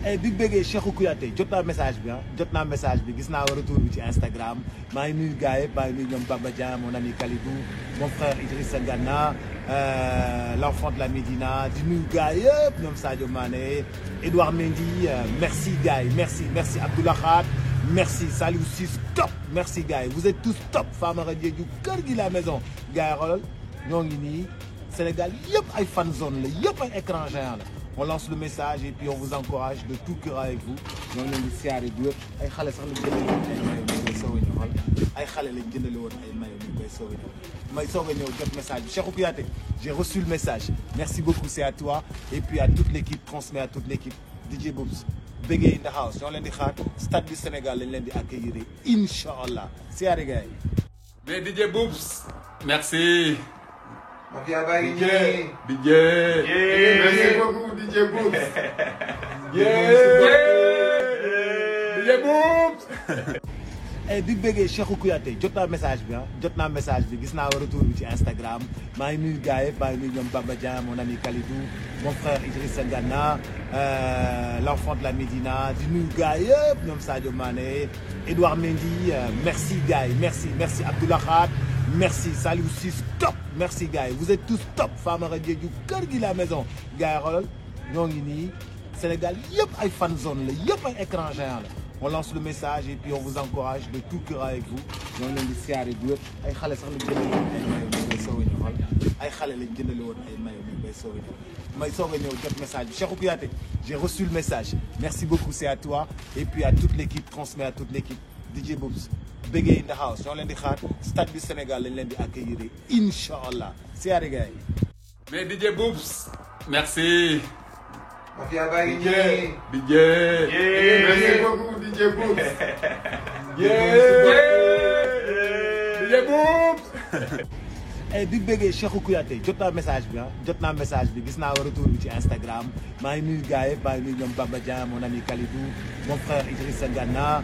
Big bëggee Cheikhou Kouyaté jot naa message bi jot naa message bi gis naa retour bi ci Instagram maa ngi nuyu gars yëpp maa ngi nuyu ñoom Baba Dia mon ami Kalidou mon frère Idrissa Gana l'enfant de la Médina di nuyu gars yëpp ñoom Sadio Mané Edouard Mendy merci gars yi merci Abdoulaye Khat merci Saliou Ciss top merci gars yi vous êtes tous top Famara Diédhiou kër gi la maison gars yi xoolal ñoo ngi nii Sénégal yëpp ay fan zone la yëpp ay écran géant la. On lance le message et puis on vous encourage de tout cœur avec vous. ñoo ngi leen di siyaare bu wér ay xale sax lañ jëndale woon ay mayo ñu koy soog a ñëw ay xale lañ jëndale woon ay mayo ñu koy soog a ñëw may soog a ñëw jot message bi Cheikhou Kouyaté j'ai reçu le message merci beaucoup c'est à toi et puis à toute l'équipe transmet à toute l'équipe DJ Boubs Bégué in the house ñoo leen di xaar stade du Sénégal lañ leen di accueillir inch'Allah siyaare gars yi. Mais DJ Boubs merci. Mafia Baye DJ. Merci beaucoup DJ Boubs. DJ Boubs. Big bëggee Cheikhou Kouyaté jot naa message bi jot naa message bi gis naa retour bi ci Instagram maa ngi nuyu gars yëpp maa ngi nuyu ñoom Baba Dia mon ami Kalidou mon frère Idrissa Gana l'enfant de la Médina di nuyu gars yëpp ñoom Sadio Mané Edouard Mendy merci gars yi merci Abdoulaye Khat merci Saliou Ciss top merci gars yi vous êtes tous top Famara Diédhiou kër gi la maison gars yi xoolal ñoo ngi nii Sénégal yëpp ay fan zone la yëpp ay écran géant la. On lance le message et puis on vous encourage de tout cœur avec vous ñoo ngi leen di siyaare bu wér ay xale sax lañ jëndale woon ay mayo ñu koy soog a ñëw ay xale lañ jëndale woon ay mayo ñu koy soog a ñëw may soog a ñëw jot message bi Cheikhou Kouyaté j'ai reçu le message merci beaucoup c'est à toi et puis à toute l'équipe transmet à toute l'équipe DJ Boubs Bégué in the house ñoo leen di xaar stade du Sénégal lañ leen di accueillir inch'Allah siyaare gars yi. Mais DJ Boubs merci. Mafia Baye DJ. Merci beaucoup DJ Boubs. DJ Boubs. Big bëggee Cheikhou Kouyaté jot naa message bi jot naa message bi gis naa retour bi ci Instagram maa ngi nuyu gars yëpp maa ngi nuyu ñoom Baba Dia mon ami Kalidou mon frère Idrissa Gana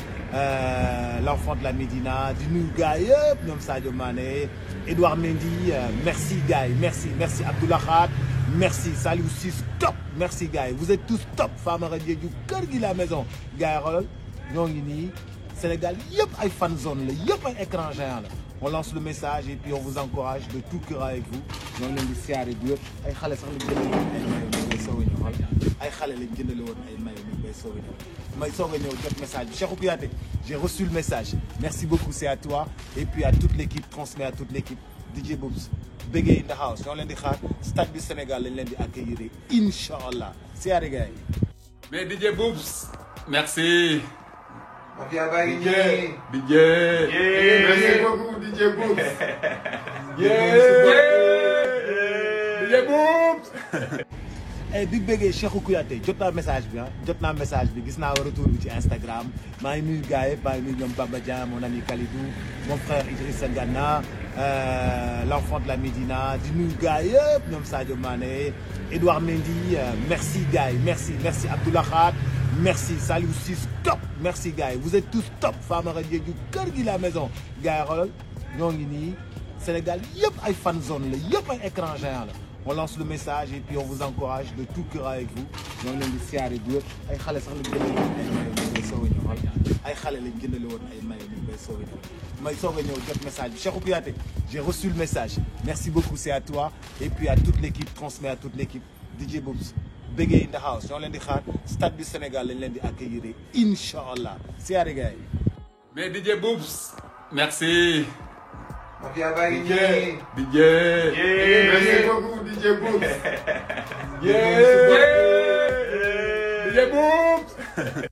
l'enfant de la Médina di nuyu gars yëpp ñoom Sadio Mané Edouard Mendy merci gars yi merci Abdoulaye Khat merci Saliou Ciss top merci gars yi vous êtes tous top Famara Diédhiou kër gi la maison gars yi xoolal ñoo ngi nii Sénégal yëpp ay fan zone la yëpp ay écran géant la. On lance le message et puis on vous encourage de tout cœur avec vous ñoo ngi leen di siyaare bu wér ay xale sax lañ jëndale woon ay mayo ñu koy soog a ñëw ay xale lañ jëndale woon ay mayo ñu koy soog a ñëw may soog a ñëw jot message bi Cheikhou Kouyaté j'ai reçu le message merci beaucoup c'est à toi et puis à toute l'équipe transmet à toute l'équipe DJ Boubs Bégué in the house ñoo leen di xaar stade du Sénégal lañ leen di accueillir inch'Allah siyaare gars yi. Mais DJ Boubs merci. Mafia Baye DJ. Merci beaucoup DJ Boubs. DJ Boubs. Big bëggee Cheikhou Kouyaté jot naa message bi jot naa message bi gis naa retour bi ci Instagram maa ngi nuyu gars yëpp maa ngi nuyu ñoom Baba Dia mon ami Kalidou mon frère Idrissa Gana l'enfant de la Médina di nuyu gars yëpp ñoom Sadio Mané Edouard Mendy merci gars yi merci Abdoulaye Khat merci Saliou Ciss top merci gars yi vous êtes tous top Famara Diédhiou kër gi la maison gars yi xoolal ñoo ngi nii Sénégal yëpp ay fan zone la yëpp ay écran géant la. On lance le message et puis on vous encourage de tout cœur avec vous ñoo ngi leen di siyaare bu wér ay xale sax lañ jëndale woon ay mayo ñu koy soog a ñëw ay xale lañ jëndale woon ay mayo ñu koy soog a ñëw may soog a ñëw jot message bi Cheikhou Kouyaté j'ai reçu le message merci beaucoup c'est à toi et puis à toute l'équipe transmet à toute l'équipe DJ Boubs Bégué in the house ñoo leen di xaar stade du Sénégal lañ leen di accueillir inch'Allah siyaare gars yi. Mais DJ Boubs merci. Mafia Baye DJ. Merci beaucoup DJ Boubs. DJ Boubs.